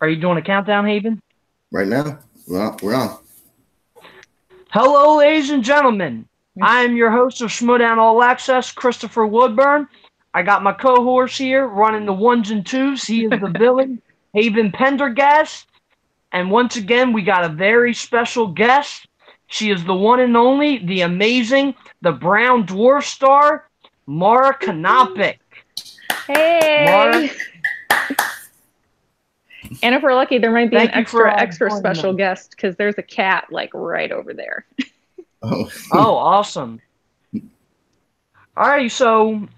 Are you doing a countdown, Haven? Right now, we're on. Hello, ladies and gentlemen. I am your host of Schmoedown All Access, Christopher Woodburn. I got my co-horse here running the ones and twos. He is the villain, Haven Pendergast. And once again, we got a very special guest. She is the one and only, the amazing, the brown dwarf star, Mara Knopic. Hey! Mara. And if we're lucky, there might be an extra special me. guest because there's a cat like right over there. Oh, awesome. All right, so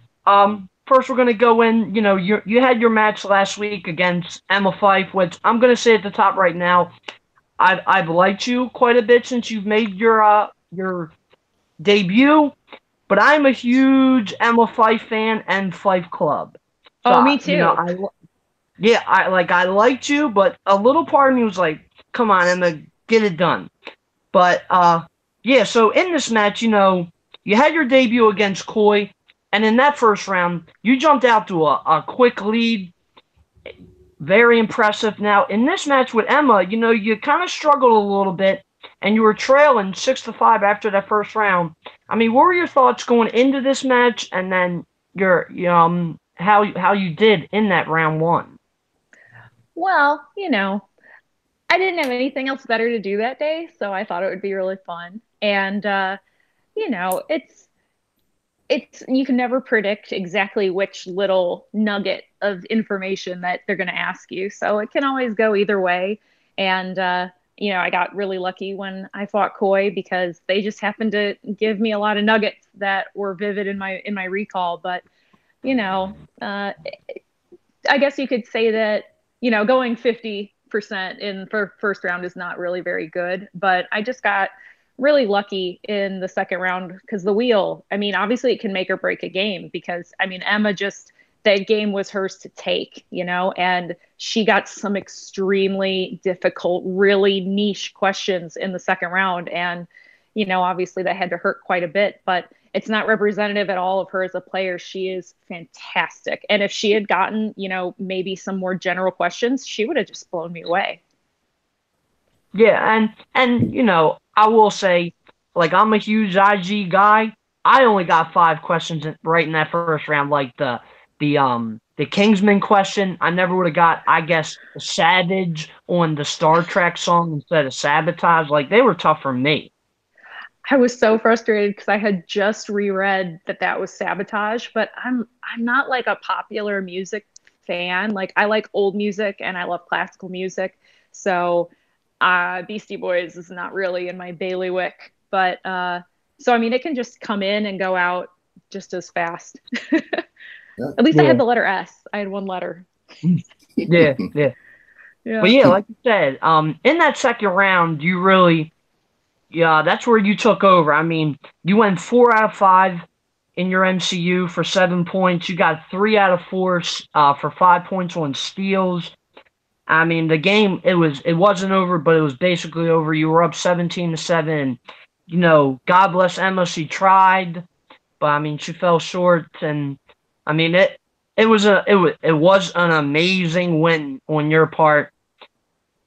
first we're going to go in, you had your match last week against Emma Fife, which I'm going to say at the top right now, I've liked you quite a bit since you've made your debut, but I'm a huge Emma Fife fan and Fife Club. So, me too. I liked you, but a little part of me was like, come on, Emma, get it done. But, so in this match, you had your debut against Coy, and in that first round, you jumped out to a quick lead. Very impressive. Now, in this match with Emma, you kind of struggled a little bit, and you were trailing 6-5 after that first round. I mean, what were your thoughts going into this match, and then how you did in that round one? Well, I didn't have anything else better to do that day, so I thought it would be really fun. And it's you can never predict exactly which little nugget of information that they're going to ask you, so it can always go either way. And I got really lucky when I fought Coy because they just happened to give me a lot of nuggets that were vivid in my recall. But I guess you could say that going 50% in first round is not really very good, but I just got really lucky in the second round because the wheel, obviously it can make or break a game because, Emma that game was hers to take, and she got some extremely difficult, really niche questions in the second round. And, obviously that had to hurt quite a bit, but it's not representative at all of her as a player. She is fantastic. And if she had gotten, maybe some more general questions, she would have just blown me away. Yeah, and I will say, I'm a huge IG guy. I only got 5 questions right in that first round, like the Kingsman question. I never would have got, I guess, Savage on the Star Trek song instead of Sabotage. They were tough for me. I was so frustrated because I had just reread that was Sabotage, but I'm not like a popular music fan. I like old music and I love classical music. So Beastie Boys is not really in my bailiwick, but so it can just come in and go out just as fast. At least I had the letter S. I had one letter. Yeah. But yeah, like you said, in that second round, you really, that's where you took over. You went 4 out of 5 in your MCU for 7 points. You got 3 out of 4 for 5 points on steals. The game, it wasn't over, but it was basically over. You were up 17-7. God bless Emma. She tried, but she fell short. And it was an amazing win on your part.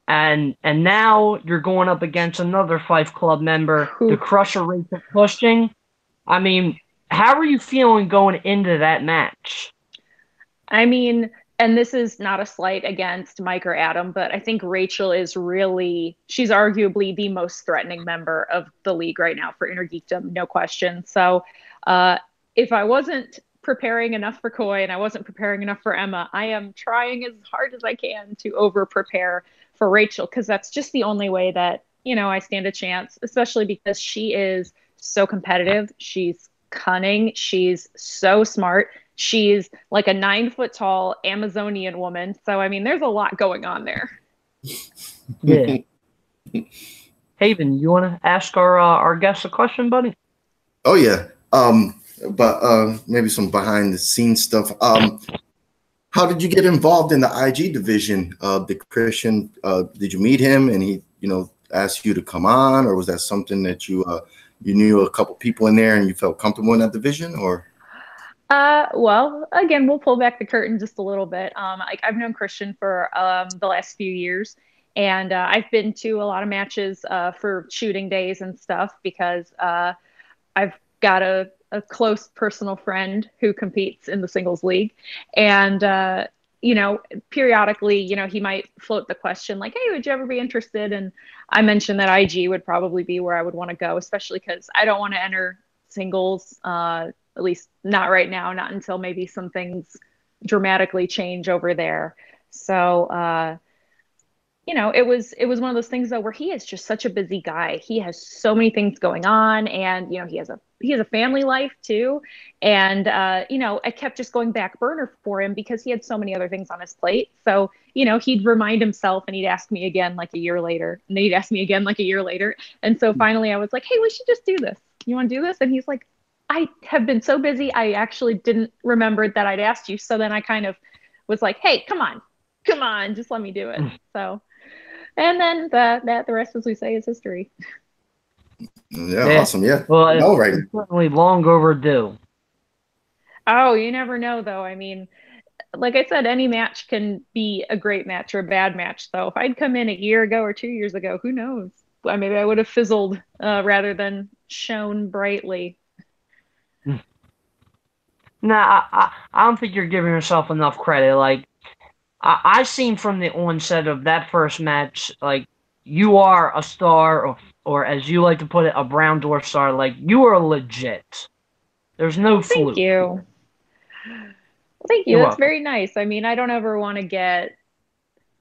And now you're going up against another Fife Club member, the Crusher Rachel Cushing. How are you feeling going into that match? And this is not a slight against Mike or Adam, but I think Rachel she's arguably the most threatening member of the league right now for Inner Geekdom, no question. So if I wasn't preparing enough for Coy and I wasn't preparing enough for Emma, I am trying as hard as I can to over-prepare for Rachel because that's just the only way that, I stand a chance, especially because she is so competitive. She's cunning. She's so smart. She's like a 9-foot-tall Amazonian woman. So, there's a lot going on there. Yeah. Haven, you want to ask our guest a question, buddy? Oh, yeah. But maybe some behind-the-scenes stuff. How did you get involved in the IG division? Did Christian, did you meet him and he, asked you to come on? Or was that something that you knew a couple people in there and you felt comfortable in that division? Or Well, again, we'll pull back the curtain just a little bit. I've known Christian for the last few years, and I've been to a lot of matches for shooting days and stuff because I've got a close personal friend who competes in the singles league, and periodically, he might float the question like, "Hey, would you ever be interested?" And I mentioned that IG would probably be where I would want to go, especially because I don't want to enter singles. At least not right now, not until maybe some things dramatically change over there. So, it was one of those things though where he is just such a busy guy. He has so many things going on, and he has a family life too. And I kept just going back burner for him because he had so many other things on his plate. So, he'd remind himself and he'd ask me again like a year later, and then he'd ask me again like a year later. And so finally I was like, "Hey, we should just do this. You want to do this?" And he's like, "I have been so busy, I actually didn't remember that I'd asked you." So then I kind of was like, "Hey, come on, just let me do it." So, and then the rest, as we say, is history. Yeah, awesome. Yeah. Well, It's certainly long overdue. Oh, you never know, though. I mean, like I said, any match can be a great match or a bad match. So if I'd come in a year ago or 2 years ago, who knows? Maybe I would have fizzled rather than shone brightly. Nah, I don't think you're giving yourself enough credit. Like, I seen from the onset of that first match, like, you are a star, or as you like to put it, a brown dwarf star. Like, you are legit. There's no Thank fluke. you. Thank you. You're That's welcome. very nice. I mean, I don't ever want to get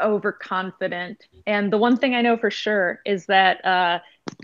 overconfident. And the one thing I know for sure is that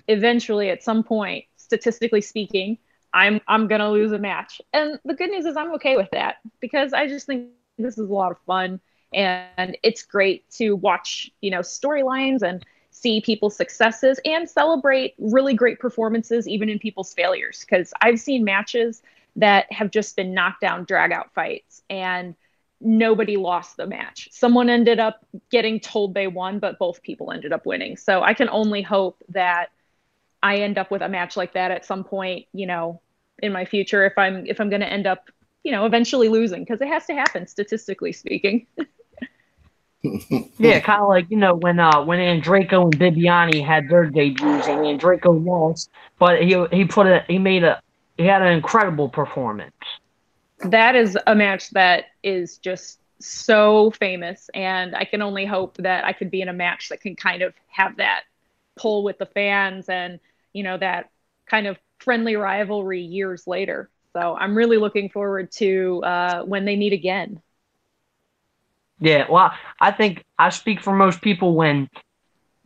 eventually, at some point, statistically speaking, I'm gonna lose a match. And the good news is I'm okay with that because I just think this is a lot of fun, and it's great to watch, storylines and see people's successes and celebrate really great performances even in people's failures, because I've seen matches that have just been knockdown drag out fights and nobody lost the match. Someone ended up getting told they won, but both people ended up winning. So I can only hope that I end up with a match like that at some point, in my future, if I'm going to end up, eventually losing, because it has to happen statistically speaking. Yeah, kind of like, when Andreyko and Bibiani had their debuts, and Andreyko lost, but he had an incredible performance. That is a match that is just so famous, and I can only hope that I could be in a match that can kind of have that pull with the fans and, that kind of friendly rivalry years later. So I'm really looking forward to when they meet again. Yeah, well, I think I speak for most people when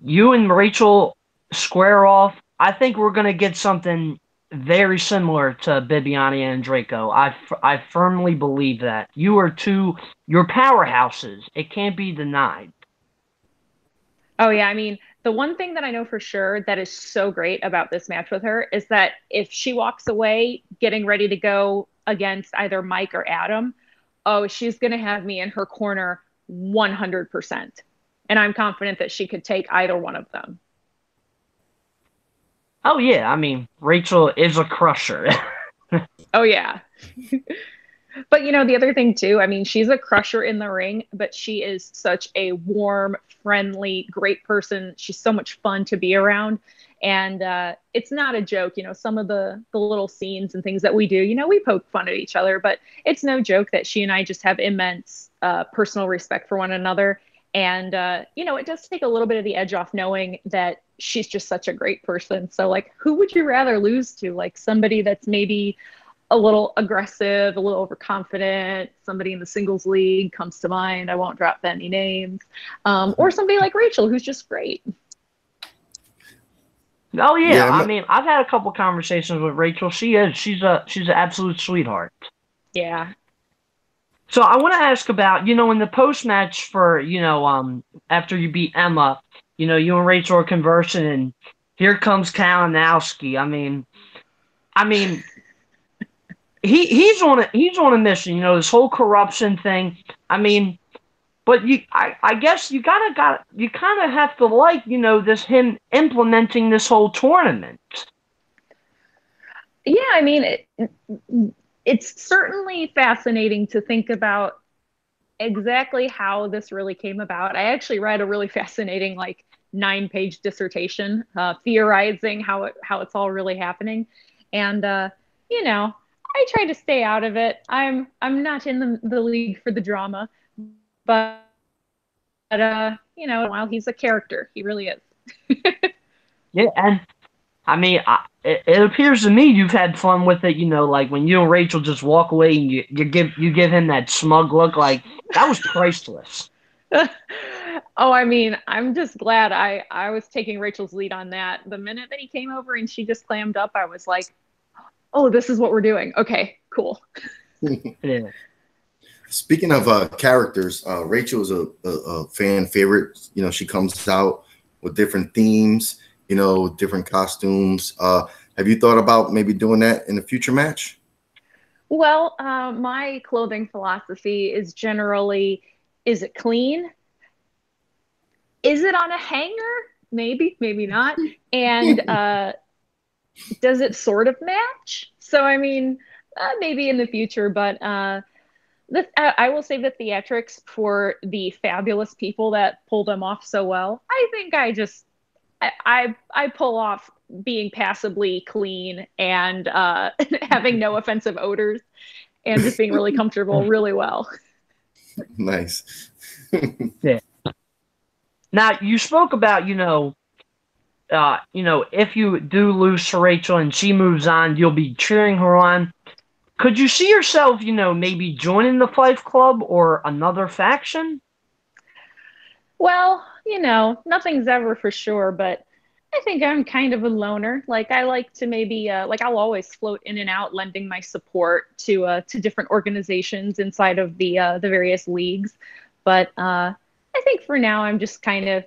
you and Rachel square off. I think we're going to get something very similar to Bibiani and Draco. I firmly believe that. You're powerhouses. It can't be denied. Oh, yeah. I mean, the one thing that I know for sure that is so great about this match with her is that if she walks away getting ready to go against either Mike or Adam, oh, she's going to have me in her corner 100%. And I'm confident that she could take either one of them. Oh, yeah. I mean, Rachel is a crusher. Oh, yeah. But the other thing too, I mean, she's a crusher in the ring, but she is such a warm, friendly, great person. She's so much fun to be around. And it's not a joke, some of the little scenes and things that we do, we poke fun at each other, but it's no joke that she and I just have immense personal respect for one another. And, it does take a little bit of the edge off knowing that she's just such a great person. So, like, who would you rather lose to? Like, somebody that's maybe a little aggressive, a little overconfident, somebody in the singles league comes to mind. I won't drop any names. Or somebody like Rachel, who's just great. Oh, yeah. I mean, I've had a couple conversations with Rachel. She's an absolute sweetheart. Yeah. So I want to ask about, in the post match for, after you beat Emma, you and Rachel are conversing, and here comes Kalinowski. I mean, he's on a mission, this whole corruption thing. I mean, but I guess you kind of have to like, this him implementing this whole tournament. Yeah, I mean, it's certainly fascinating to think about exactly how this really came about. I actually read a really fascinating, like 9-page dissertation theorizing how it's all really happening, and you know, I try to stay out of it. I'm not in the league for the drama, but you know, while he's a character, he really is. Yeah, and I mean, it appears to me you've had fun with it. You know, like when you and Rachel just walk away and you give him that smug look, like that was priceless. Oh, I mean, I'm just glad I was taking Rachel's lead on that. The minute that he came over and she just clammed up, I was like, oh, this is what we're doing. Okay, cool. Yeah. Speaking of characters, Rachel is a fan favorite. You know, she comes out with different themes, you know, different costumes. Have you thought about maybe doing that in a future match? Well, my clothing philosophy is generally, is it clean? Is it on a hanger? Maybe, maybe not. And does it sort of match? So, I mean, maybe in the future, but I will say the theatrics for the fabulous people that pull them off so well. I think I pull off being passably clean and having no offensive odors and just being really comfortable really well. Nice. Yeah. Now you spoke about, if you do lose to Rachel and she moves on, you'll be cheering her on. Could you see yourself, maybe joining the Fife Club or another faction? Well, nothing's ever for sure, but I think I'm kind of a loner. Like I like to maybe like I'll always float in and out, lending my support to different organizations inside of the various leagues. But I think for now I'm just kind of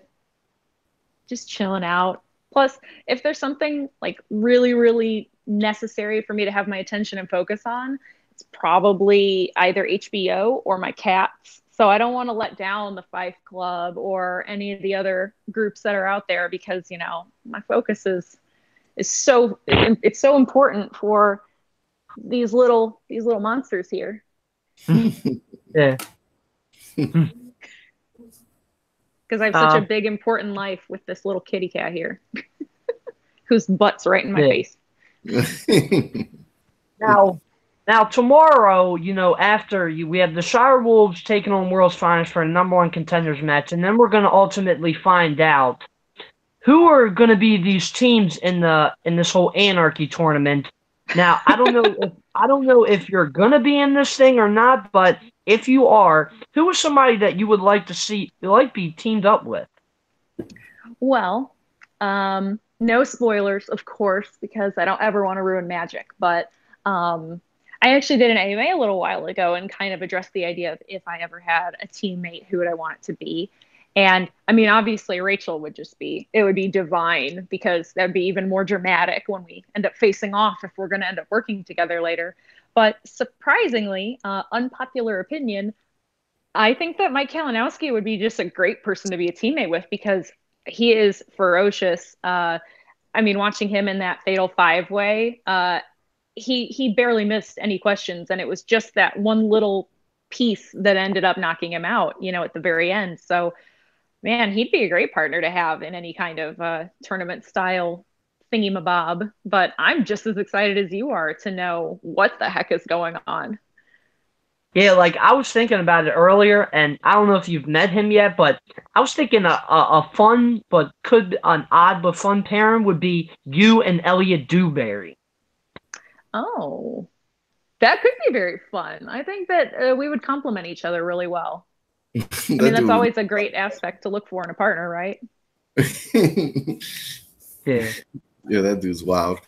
just chilling out. Plus, if there's something like really, really necessary for me to have my attention and focus on, it's probably either HBO or my cats. So I don't want to let down the Fife Club or any of the other groups that are out there because, my focus is so it's so important for these little monsters here. Yeah. Because I have such a big, important life with this little kitty cat here, whose butt's right in my face. Now tomorrow, after we have the Shire Wolves taking on World's Finest for a #1 contenders match, and then we're going to ultimately find out who are going to be these teams in this whole Anarchy tournament. Now, I don't know if you're going to be in this thing or not, but if you are, who is somebody that you would like to see, be teamed up with? Well, no spoilers, of course, because I don't ever want to ruin magic. But I actually did an AMA a little while ago and kind of addressed the idea of if I ever had a teammate, who would I want it to be? And I mean, obviously, Rachel would be divine because that'd be even more dramatic when we end up facing off if we're going to end up working together later. But surprisingly, unpopular opinion, I think that Mike Kalinowski would be just a great person to be a teammate with because he is ferocious. I mean, watching him in that Fatal 5-way, he barely missed any questions, and it was just that one little piece that ended up knocking him out, at the very end. So, man, he'd be a great partner to have in any kind of tournament style thingy-mabob. But I'm just as excited as you are to know what the heck is going on. Yeah, like I was thinking about it earlier, and I don't know if you've met him yet, but I was thinking a fun but an odd but fun pairing would be you and Elliot Dewberry. Oh, that could be very fun. I think that we would complement each other really well. I mean, that's always a great aspect to look for in a partner, right? Yeah. Yeah, that dude's wild.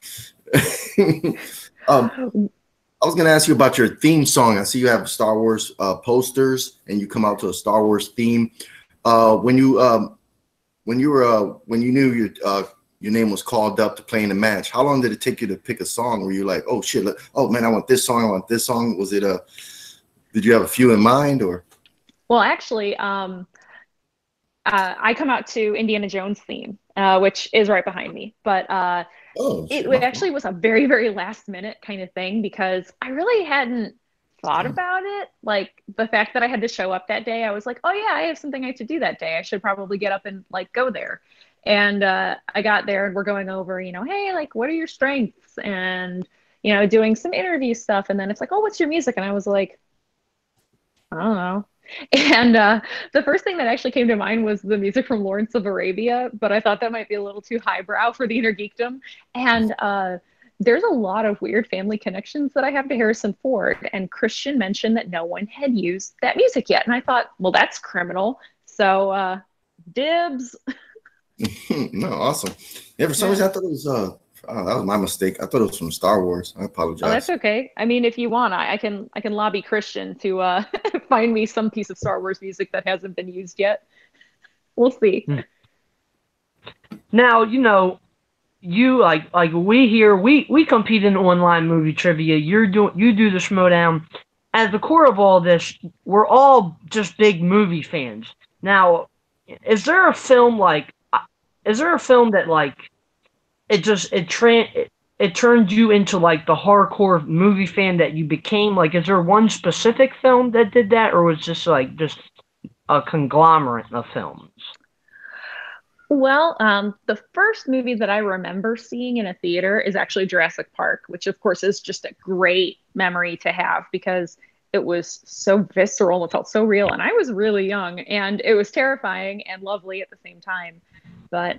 I was going to ask you about your theme song. I see you have Star Wars posters, and you come out to a Star Wars theme. When you knew your name was called up to play in the match, how long did it take you to pick a song? Were you like, oh shit, oh man, I want this song, I want this song? Was it did you have a few in mind or? Well, actually, I come out to Indiana Jones theme, which is right behind me. But Oh, it shit, my fault. actually was a very, very last minute kind of thing because I really hadn't thought about it. Like the fact that I had to show up that day, I was like, oh yeah, I have something I have to do that day. I should probably get up and like go there. And I got there and we're going over, hey, like what are your strengths? And doing some interview stuff. And then it's like, oh, what's your music? And I was like, I don't know. And the first thing that actually came to mind was the music from Lawrence of Arabia, but I thought that might be a little too highbrow for the inner geekdom. And there's a lot of weird family connections that I have to Harrison Ford. And Christian mentioned that no one had used that music yet. And I thought, well, that's criminal. So dibs. No, awesome. Yeah, for some reason I thought it was oh, that was my mistake. I thought it was from Star Wars. I apologize. Oh, that's okay. I mean, if you want, I can lobby Christian to find me some piece of Star Wars music that hasn't been used yet. We'll see. Now, you like we compete in online movie trivia. You do the Schmoedown. At the core of all this, we're all just big movie fans. Now, is there a film that like it turned you into like the hardcore movie fan that you became? Like, is there one specific film that did that, or was it just a conglomerate of films? Well, the first movie that I remember seeing in a theater is actually Jurassic Park, which of course is just a great memory to have because it was so visceral, it felt so real, and I was really young, and it was terrifying and lovely at the same time. But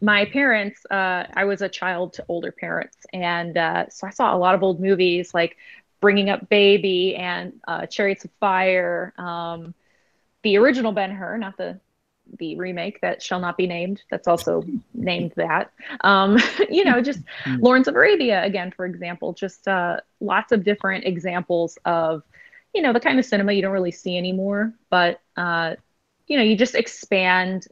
my parents, I was a child to older parents, and so I saw a lot of old movies like Bringing Up Baby and Chariots of Fire, the original Ben-Hur, not the remake that shall not be named. That's also named that. Just Lawrence of Arabia again, for example. Just lots of different examples of the kind of cinema you don't really see anymore, but you just expand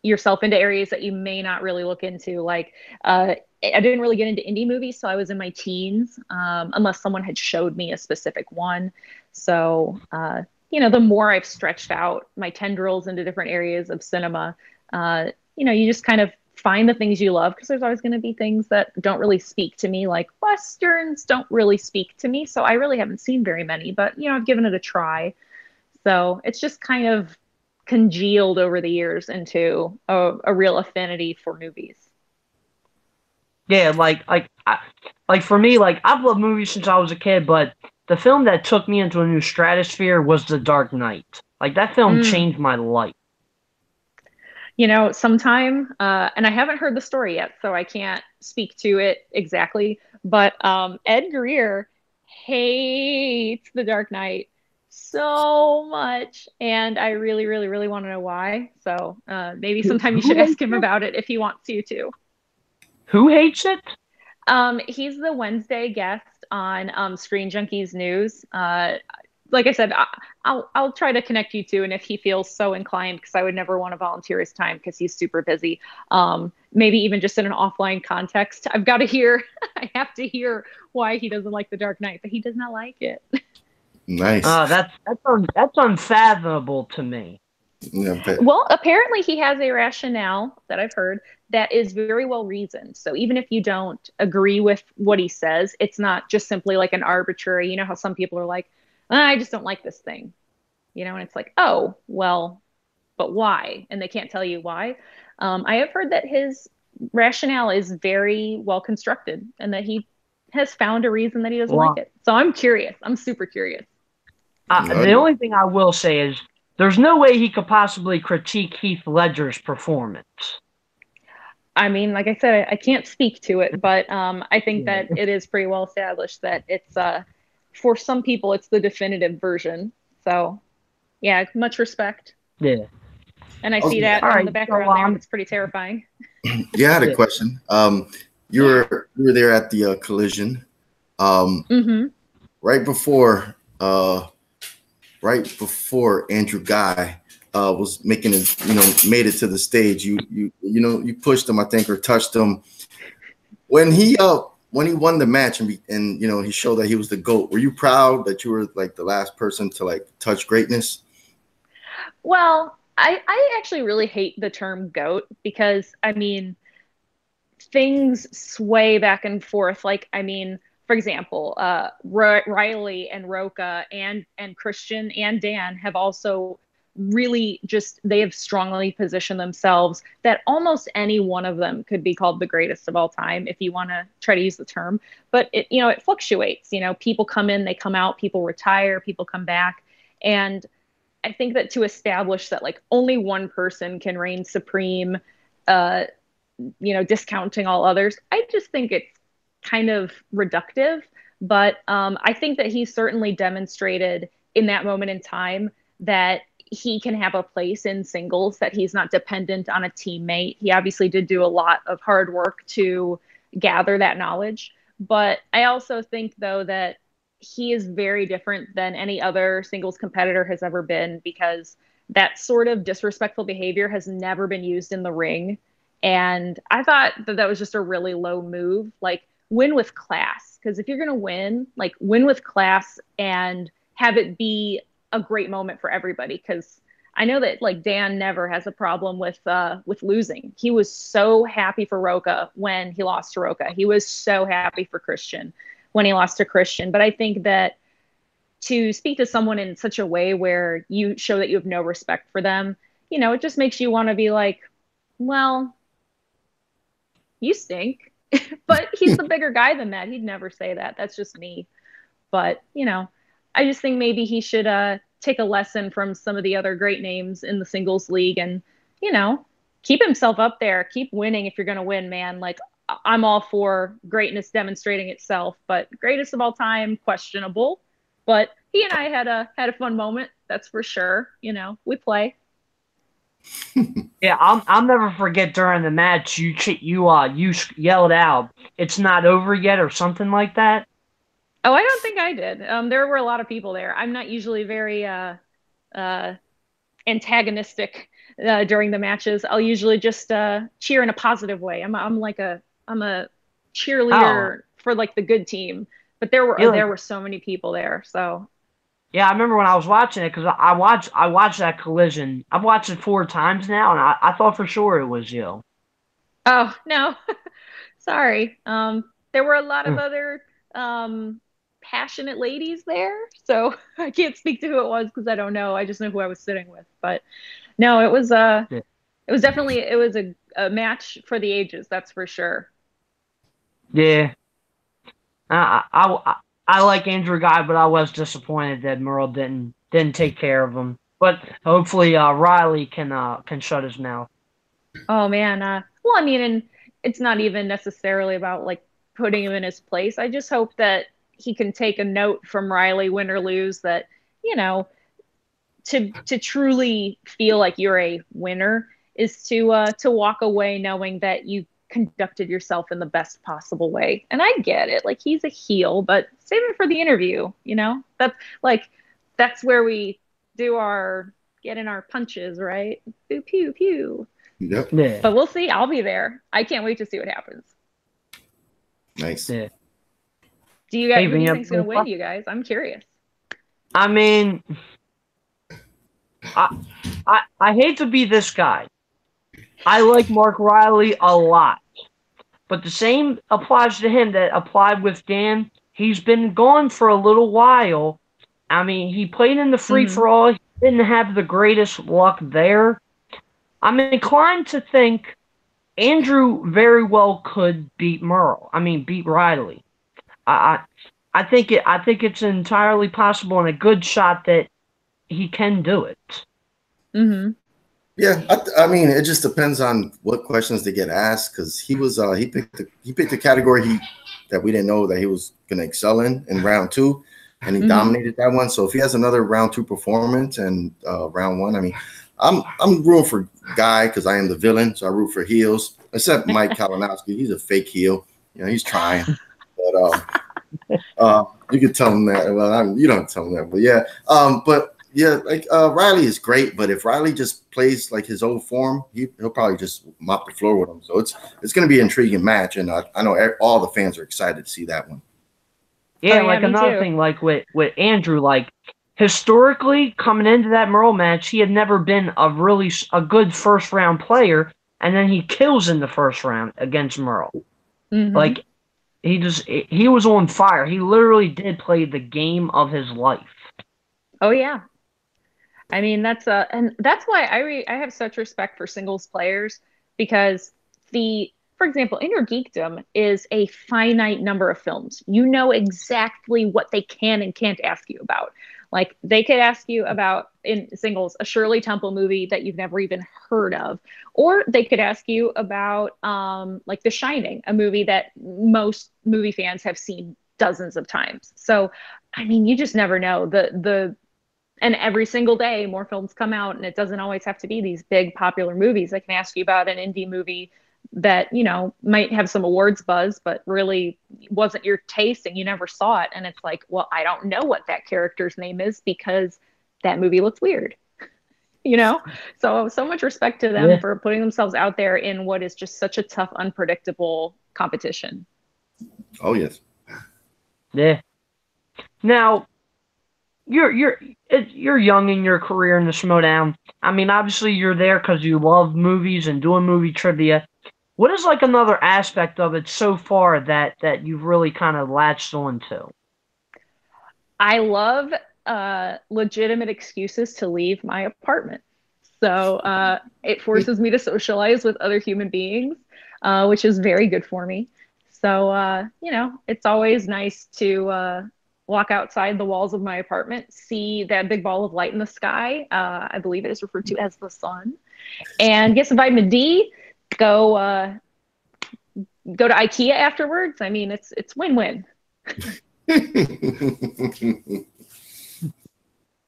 yourself into areas that you may not really look into. Like I didn't really get into indie movies, so I was in my teens, unless someone had showed me a specific one. So the more I've stretched out my tendrils into different areas of cinema, you just kind of find the things you love, because there's always going to be things that don't really speak to me. Like Westerns don't really speak to me, so I really haven't seen very many, but I've given it a try. So it's just kind of congealed over the years into a real affinity for movies. Yeah, like for me, like I've loved movies since I was a kid, but the film that took me into a new stratosphere was The Dark Knight. Like that film changed my life. Sometime, and I haven't heard the story yet, so I can't speak to it exactly, but Ed Greer hates The Dark Knight so much, and I really, really, really want to know why. So maybe sometime you should ask him about it if he wants you to. Who hates it? He's the Wednesday guest on Screen Junkies News. Like I said, I'll try to connect you to, and if he feels so inclined, because I would never want to volunteer his time because he's super busy. Maybe even just in an offline context, I have to hear why he doesn't like The Dark Knight, but he does not like it. Nice. That's unfathomable to me. Yeah, well, apparently he has a rationale that I've heard that is very well reasoned. So even if you don't agree with what he says, it's not just simply like an arbitrary, how some people are like, I just don't like this thing, and it's like, oh, well, but why? And they can't tell you why. I have heard that his rationale is very well constructed and that he has found a reason that he doesn't like it. So I'm curious. I'm super curious. The only thing I will say is there's no way he could possibly critique Heath Ledger's performance. I mean, like I said, I can't speak to it, but I think that it is pretty well established that it's for some people, it's the definitive version. So, yeah, much respect. Yeah. And I see that in the background there. It's pretty terrifying. Yeah, I had a question. You were there at the collision. Right before Andrew Guy was making it, made it to the stage. You pushed him, I think, or touched him. When he won the match and he showed that he was the GOAT, were you proud that you were like the last person to like touch greatness? Well, I actually really hate the term GOAT because, I mean, things sway back and forth. Like, I mean, for example, Riley and Roca and Christian and Dan have also really just, they have strongly positioned themselves that almost any one of them could be called the greatest of all time, if you want to try to use the term. But it, you know, it fluctuates. You know, people come in, they come out, people retire, people come back. And I think that to establish that like only one person can reign supreme, uh, you know, discounting all others, I just think it's kind of reductive. But I think that he certainly demonstrated in that moment in time that he can have a place in singles, that he's not dependent on a teammate. He obviously did do a lot of hard work to gather that knowledge. But I also think, though, that he is very different than any other singles competitor has ever been, because that sort of disrespectful behavior has never been used in the ring. And I thought that that was just a really low move. Like, win with class. Because if you're going to win, like, win with class and have it be a great moment for everybody. Because I know that like Dan never has a problem with losing. He was so happy for Roca when he lost to Roca. He was so happy for Christian when he lost to Christian. But I think that to speak to someone in such a way where you show that you have no respect for them, you know, it just makes you want to be like, well, you stink. But he's the bigger guy than that. He'd never say that. That's just me. But, you know, I just think maybe he should take a lesson from some of the other great names in the singles league and, you know, keep himself up there. Keep winning if you're going to win, man. Like, I'm all for greatness demonstrating itself, but greatest of all time, questionable. But he and I had a fun moment. That's for sure. You know, we play. Yeah, I'll never forget during the match you yelled out, "It's not over yet" or something like that. Oh, I don't think I did. There were a lot of people there. I'm not usually very antagonistic during the matches. I'll usually just cheer in a positive way. I'm a cheerleader for like the good team. But there were so many people there. So yeah, I remember when I was watching it, because I watched that collision. I've watched it 4 times now, and I thought for sure it was you. Oh no, sorry. There were a lot of other passionate ladies there, so I can't speak to who it was because I don't know. I just know who I was sitting with. But no, it was definitely a match for the ages. That's for sure. Yeah, I like Andrew Guy, but I was disappointed that Merle didn't take care of him. But hopefully Riley can shut his mouth. Oh man, well, I mean, and it's not even necessarily about like putting him in his place. I just hope that he can take a note from Riley, win or lose, that, you know, to truly feel like you're a winner is to walk away knowing that you conducted yourself in the best possible way. And I get it, like, he's a heel, but save it for the interview. You know, that's where we get in our punches, right? Pew pew pew. Yep. Yeah. But we'll see. I'll be there. I can't wait to see what happens. Nice. Yeah. Do you guys, who do you think's going to win, you guys? I'm curious. I mean, I hate to be this guy. I like Mark Riley a lot. But the same applies to him that applied with Dan. He's been gone for a little while. I mean, he played in the free-for-all. He didn't have the greatest luck there. I'm inclined to think Andrew very well could beat Riley. I think it's entirely possible and a good shot that he can do it. Mm-hmm. Yeah, I mean, it just depends on what questions they get asked, because he picked the category that we didn't know that he was going to excel in round 2, and he dominated that one. So if he has another round 2 performance and round 1, I mean, I'm rooting for Guy because I am the villain, so I root for heels. Except Mike Kalinowski, he's a fake heel. You know, he's trying, but you can tell him that. Well, you don't tell him that, but yeah. But yeah, like Riley is great, but if Riley just plays like his old form, he'll probably just mop the floor with him. So it's going to be an intriguing match, and I know all the fans are excited to see that one. Yeah, like another thing, like with Andrew, like historically, coming into that Merle match, he had never been a good first round player, and then he kills in the first round against Merle. Like, he was on fire. He literally did play the game of his life. Oh yeah. I mean, and that's why I have such respect for singles players, because for example, Inner Geekdom is a finite number of films. You know exactly what they can and can't ask you about. Like, they could ask you about, in singles, a Shirley Temple movie that you've never even heard of, or they could ask you about like The Shining, a movie that most movie fans have seen dozens of times. So, I mean, you just never know. And every single day more films come out, and it doesn't always have to be these big popular movies. I can ask you about an indie movie that, you know, might have some awards buzz, but really wasn't your taste and you never saw it. And it's like, well, I don't know what that character's name is because that movie looks weird, you know? So much respect to them for putting themselves out there in what is just such a tough, unpredictable competition. Oh, yes. Yeah. Now, you're young in your career in the Schmoedown. I mean, obviously you're there because you love movies and doing movie trivia. What is like another aspect of it so far that you've really kind of latched onto? I love legitimate excuses to leave my apartment. So it forces me to socialize with other human beings, which is very good for me. So, you know, it's always nice to walk outside the walls of my apartment, see that big ball of light in the sky. I believe it is referred to as the sun. And get some vitamin D, go to IKEA afterwards. I mean, it's win-win.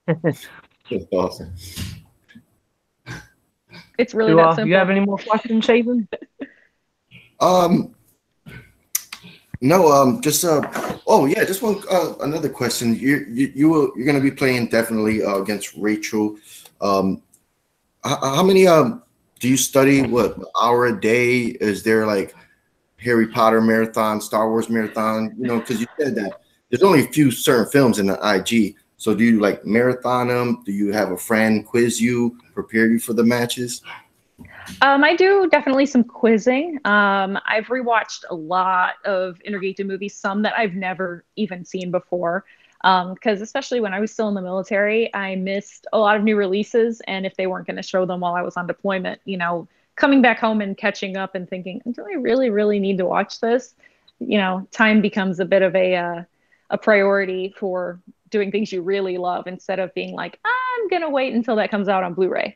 That's awesome. It's really that simple. Do you have any more questions, Haven? No, just just one another question. You're going to be playing definitely against Rachel. How many do you study? What, an hour a day? Is there like Harry Potter marathon, Star Wars marathon? You know, because you said that there's only a few certain films in the IG. So do you like marathon them? Do you have a friend quiz you, prepare you for the matches? I do definitely some quizzing. I've rewatched a lot of Intergated movies, some that I've never even seen before. Because especially when I was still in the military, I missed a lot of new releases. And if they weren't going to show them while I was on deployment, you know, coming back home and catching up and thinking, do I really, really need to watch this? You know, time becomes a bit of a priority for doing things you really love instead of being like, I'm going to wait until that comes out on Blu-ray.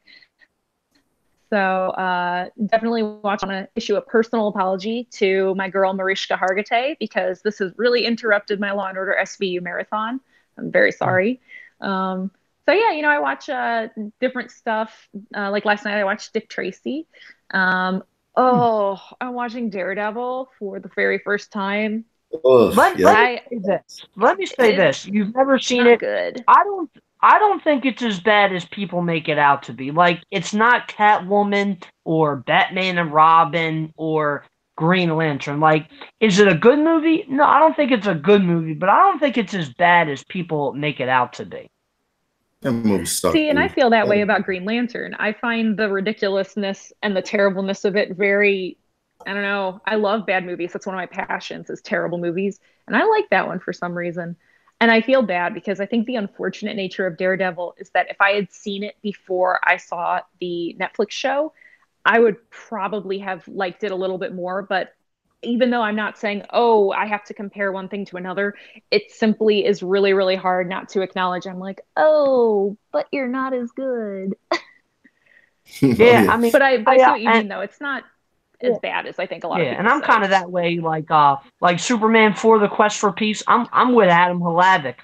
So definitely want to issue a personal apology to my girl Mariska Hargitay, because this has really interrupted my Law & Order SVU marathon. I'm very sorry. So yeah, you know, I watch different stuff. Like last night I watched Dick Tracy. I'm watching Daredevil for the very first time. Let me say this. You've never seen it. Good. I don't think it's as bad as people make it out to be. Like, it's not Catwoman or Batman and Robin or Green Lantern. Like, is it a good movie? No, I don't think it's a good movie, but I don't think it's as bad as people make it out to be. That movie sucked. See, and I feel that way about Green Lantern. I find the ridiculousness and the terribleness of it very, I don't know. I love bad movies. That's one of my passions, is terrible movies. And I like that one for some reason. And I feel bad because I think the unfortunate nature of Daredevil is that if I had seen it before I saw the Netflix show, I would probably have liked it a little bit more. But even though I'm not saying, oh, I have to compare one thing to another, it simply is really, really hard not to acknowledge. I'm like, oh, but you're not as good. Yeah, I mean, but I see what you mean, though. It's not as bad as I think a lot of people and I'm kind of that way, like Superman 4: The Quest for Peace. I'm with Adam Hlavik.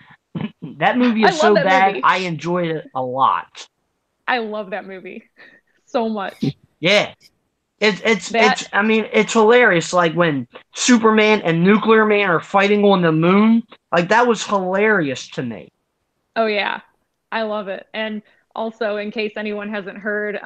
That movie is so bad. Movie. I enjoyed it a lot. I love that movie so much. Yeah. It's hilarious. Like when Superman and Nuclear Man are fighting on the moon. Like, that was hilarious to me. Oh yeah. I love it. And also, in case anyone hasn't heard,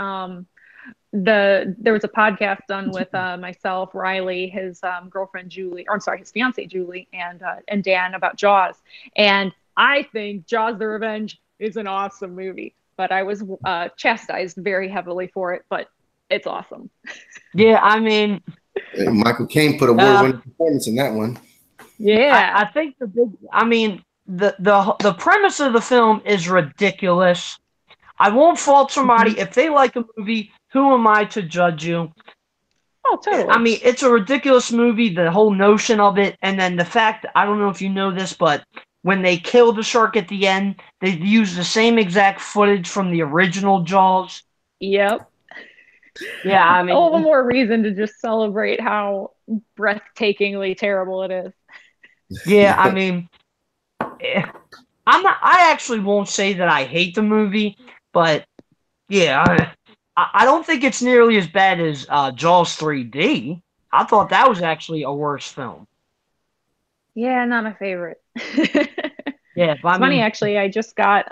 there was a podcast done with myself, Riley, his girlfriend Julie, or I'm sorry, his fiance Julie, and Dan about Jaws. And I think Jaws: The Revenge is an awesome movie. But I was chastised very heavily for it, but it's awesome. Yeah, I mean, Michael Caine put a award-winning performance in that one. Yeah, I think the premise of the film is ridiculous. I won't fault somebody if they like a movie. Who am I to judge you? Oh, totally. I mean, it's a ridiculous movie, the whole notion of it, and then the fact, I don't know if you know this, but when they kill the shark at the end, they use the same exact footage from the original Jaws. Yep. Yeah, I mean, all the more reason to just celebrate how breathtakingly terrible it is. Yeah, I mean, I actually won't say that I hate the movie, but yeah, I don't think it's nearly as bad as Jaws 3D. I thought that was actually a worse film. Yeah, not my favorite. Yeah, but it's funny actually. I just got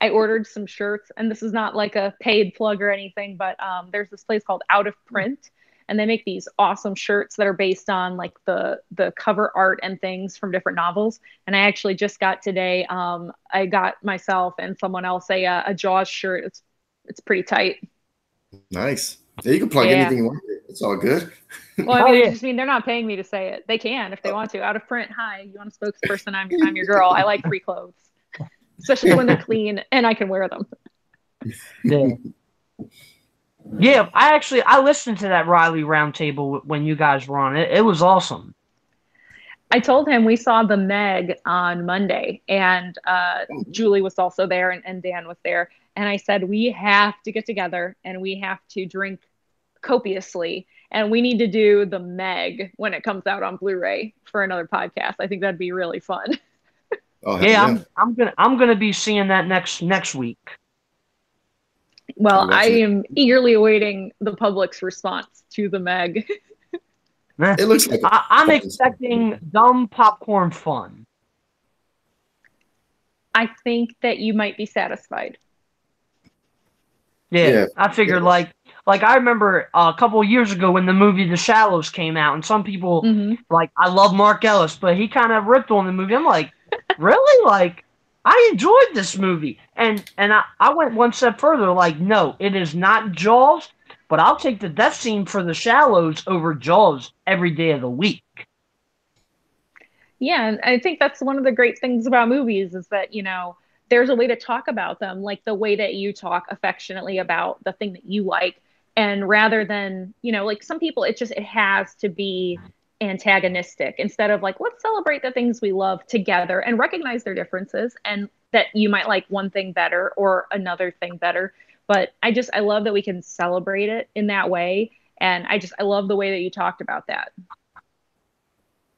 I ordered some shirts, and this is not like a paid plug or anything, but there's this place called Out of Print, and they make these awesome shirts that are based on like the cover art and things from different novels. And I actually just got today. I got myself and someone else a Jaws shirt. It's pretty tight. Nice. Yeah, you can plug anything you want. It's all good. Well, I mean, I just mean they're not paying me to say it. They can if they want to. Out of Print. Hi, you want a spokesperson? I'm your girl. I like free clothes, especially when they're clean and I can wear them. Yeah, I listened to that Riley Roundtable when you guys were on it. It was awesome. I told him we saw the Meg on Monday, and Julie was also there, and Dan was there. And I said, we have to get together and we have to drink copiously, and we need to do the Meg when it comes out on Blu-ray for another podcast. I think that'd be really fun. Oh, yeah. I'm gonna be seeing that next week. Well, I am eagerly awaiting the public's response to the Meg. It looks like I'm expecting dumb popcorn fun. I think that you might be satisfied. Yeah. I figured like I remember a couple of years ago when the movie The Shallows came out, and some people like, I love Mark Ellis, but he kind of ripped on the movie. I'm like, really? Like, I enjoyed this movie, and I went one step further. Like, no, it is not Jaws, but I'll take the death scene for The Shallows over Jaws every day of the week. Yeah, and I think that's one of the great things about movies is that, you know, there's a way to talk about them, like the way that you talk affectionately about the thing that you like. And rather than, you know, like some people, it has to be antagonistic instead of like, let's celebrate the things we love together and recognize their differences, and that you might like one thing better or another thing better. But I love that we can celebrate it in that way. And I love the way that you talked about that.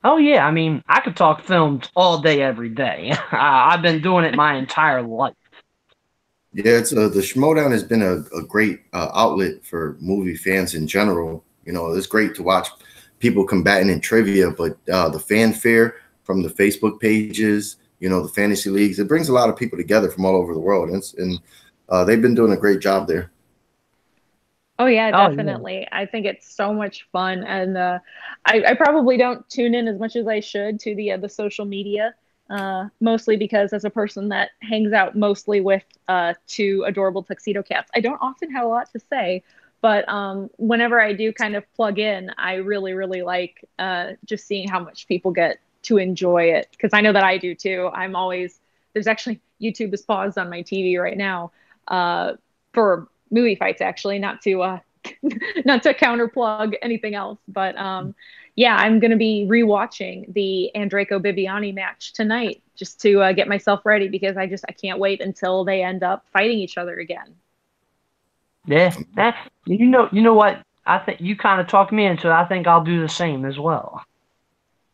Oh, yeah. I mean, I could talk films all day, every day. I've been doing it my entire life. Yeah, it's the Schmoedown has been a great outlet for movie fans in general. You know, it's great to watch people combating in trivia, but the fanfare from the Facebook pages, you know, the fantasy leagues, it brings a lot of people together from all over the world. And they've been doing a great job there. Oh, yeah, definitely. Oh, yeah. I think it's so much fun. And I probably don't tune in as much as I should to the social media, mostly because as a person that hangs out mostly with two adorable tuxedo cats, I don't often have a lot to say. But whenever I do kind of plug in, I really, really like just seeing how much people get to enjoy it. Because I know that I do, too. There's actually, YouTube is paused on my TV right now for movie fights, actually, not to counterplug anything else. But yeah, I'm going to be rewatching the Andreyko Bibiani match tonight just to get myself ready, because I can't wait until they end up fighting each other again. Yeah, you know what? I think you kind of talked me into it. I think I'll do the same as well.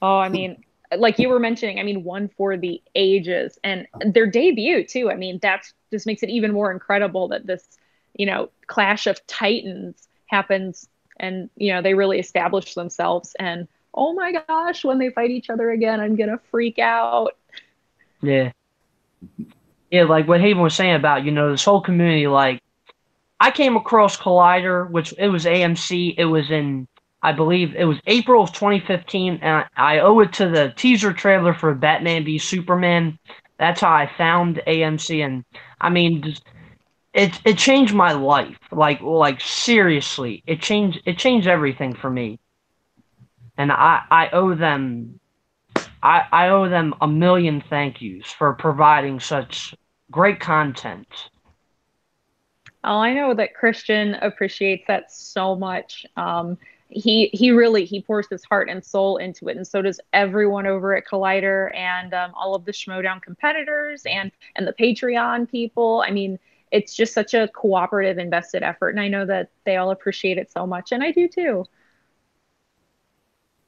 Oh, I mean, like you were mentioning, I mean, one for the ages, and their debut too. I mean, that just makes it even more incredible that this, you know, clash of titans happens, and you know, they really establish themselves. And oh my gosh, when they fight each other again, I'm gonna freak out. Yeah, like what Haven was saying about, you know, this whole community. Like, I came across Collider, which it was AMC. It was in, I believe it was April of 2015, and I owe it to the teaser trailer for Batman v Superman. That's how I found AMC, and I mean, it changed my life. Like seriously, it changed everything for me, and I owe them I owe them a million thank yous for providing such great content. Oh, I know that Christian appreciates that so much. He really he pours his heart and soul into it, and so does everyone over at Collider and all of the Schmoedown competitors and the Patreon people. I mean, it's just such a cooperative, invested effort, and I know that they all appreciate it so much, and I do too.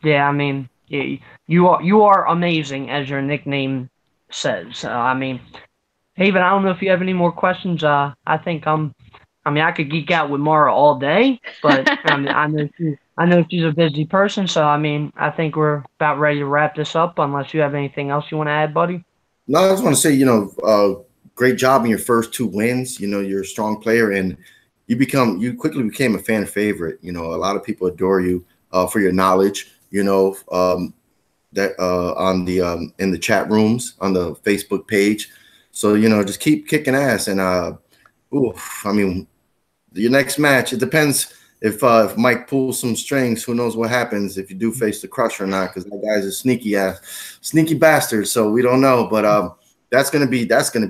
Yeah, I mean, you are amazing, as your nickname says. I mean, Haven, I don't know if you have any more questions. I mean, I could geek out with Mara all day, but I mean, I know she's a busy person, so I mean, I think we're about ready to wrap this up. Unless you have anything else you want to add, buddy. No, I just want to say, great job in your first 2 wins. You're a strong player, and you quickly became a fan favorite. A lot of people adore you for your knowledge. That on the in the chat rooms on the Facebook page. So just keep kicking ass, and I mean, your next match, it depends if Mike pulls some strings. Who knows what happens if you do face the Crush or not? Because that guy's a sneaky bastard. So we don't know, but that's gonna be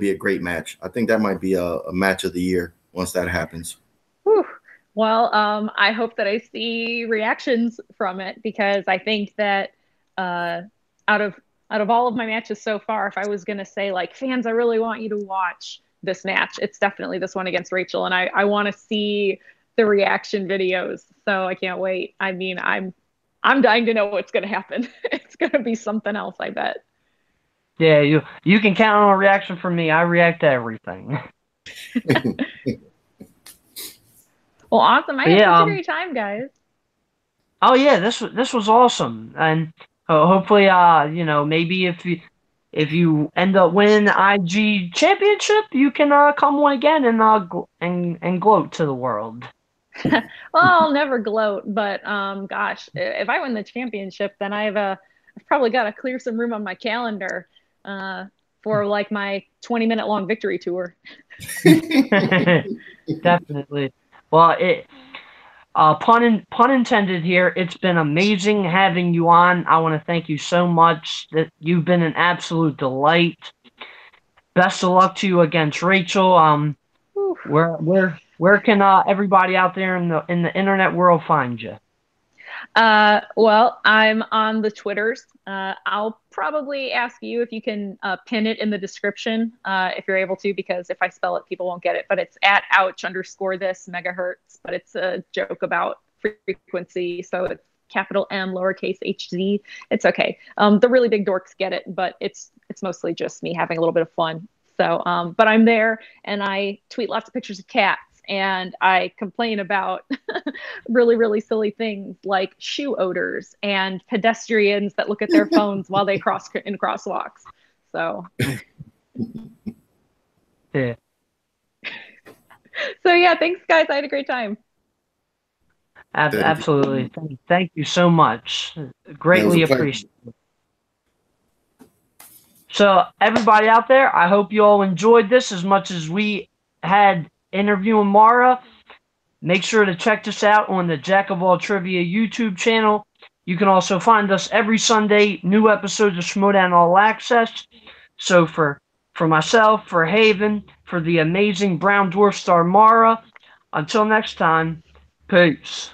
a great match. I think that might be a match of the year once that happens. Whew. Well, I hope that I see reactions from it because I think that out of all of my matches so far, if I was gonna say like fans, I really want you to watch this match, it's definitely this one against Rachel, and I want to see the reaction videos. So I can't wait. I mean, I'm dying to know what's gonna happen. It's gonna be something else, I bet. Yeah, you can count on a reaction from me. I react to everything. Well, awesome. I had such a great time, guys. Oh yeah, this was awesome, and hopefully, maybe if you end up winning the IG championship, you can come on again and gloat to the world. Well, I'll never gloat, but gosh, if I win the championship, then I've probably got to clear some room on my calendar for like my 20-minute long victory tour. Definitely. Well, pun intended here. It's been amazing having you on. I want to thank you so much. That you've been an absolute delight. Best of luck to you against Rachel. Where can everybody out there in the internet world find you? Well, I'm on the Twitters. I'll probably ask you if you can pin it in the description if you're able to, because if I spell it, people won't get it. But it's at ouch_this megahertz. But it's a joke about frequency, so it's capital M lowercase hz. It's okay. The really big dorks get it, but it's mostly just me having a little bit of fun. So, but I'm there and I tweet lots of pictures of cats. And I complain about really, really silly things like shoe odors and pedestrians that look at their phones while they cross in crosswalks. So, yeah. So yeah, thanks guys. I had a great time. Absolutely. Thank you so much. Greatly appreciate it. So everybody out there, I hope you all enjoyed this as much as we had interviewing Mara. Make sure to check this out on the Jack of All Trivia YouTube channel. You can also find us every Sunday, new episodes of Schmoedown All Access. So for myself, for Haven, for the amazing Brown Dwarf star Mara, until next time, peace.